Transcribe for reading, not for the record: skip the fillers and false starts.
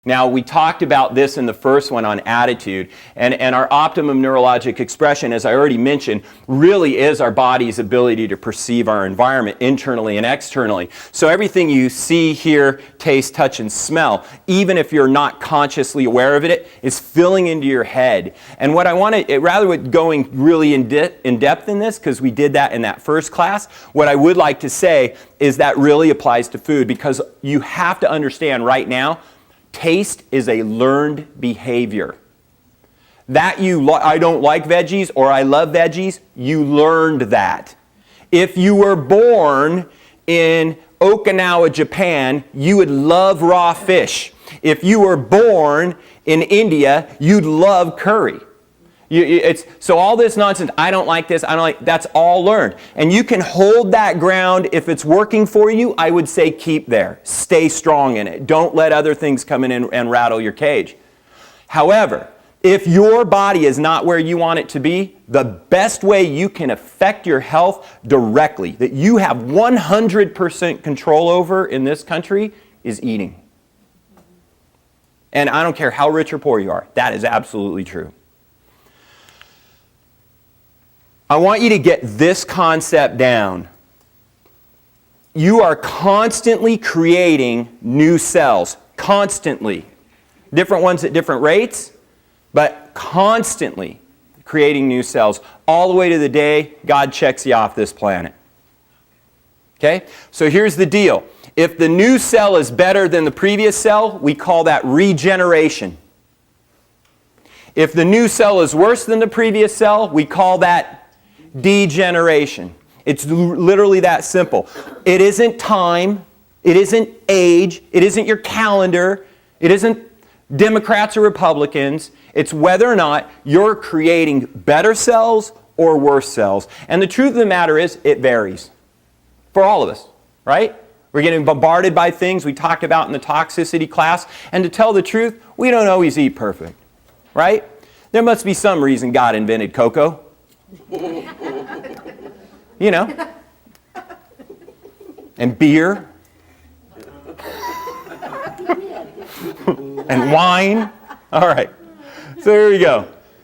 Now, we talked about this in the first one on attitude, and our optimum neurologic expression, as I already mentioned, really is our body's ability to perceive our environment internally and externally. So everything you see, hear, taste, touch, and smell, even if you're not consciously aware of it, is filling into your head. And what I want to, rather than going really in depth in this, because we did that in that first class, what I would like to say is that really applies to food, because you have to understand right now, taste is a learned behavior. That I don't like veggies or I love veggies, you learned that. If you were born in Okinawa, Japan, you would love raw fish. If you were born in India, you'd love curry. So all this nonsense, I don't like this, I don't like, that's all learned. And you can hold that ground. If it's working for you, I would say keep there. Stay strong in it. Don't let other things come in and rattle your cage. However, if your body is not where you want it to be, the best way you can affect your health directly, that you have 100% control over in this country, is eating. And I don't care how rich or poor you are. That is absolutely true. I want you to get this concept down. You are constantly creating new cells. Constantly. Different ones at different rates, but constantly creating new cells. All the way to the day God checks you off this planet. Okay? So here's the deal. If the new cell is better than the previous cell, we call that regeneration. If the new cell is worse than the previous cell, we call that degeneration. It's literally that simple. It isn't time. It isn't age. It isn't your calendar. It isn't Democrats or Republicans. It's whether or not you're creating better cells or worse cells. And the truth of the matter is, it varies. For all of us, right? We're getting bombarded by things we talked about in the toxicity class. And to tell the truth, we don't always eat perfect, right? There must be some reason God invented cocoa. You know, and beer, and wine. All right, so here we go.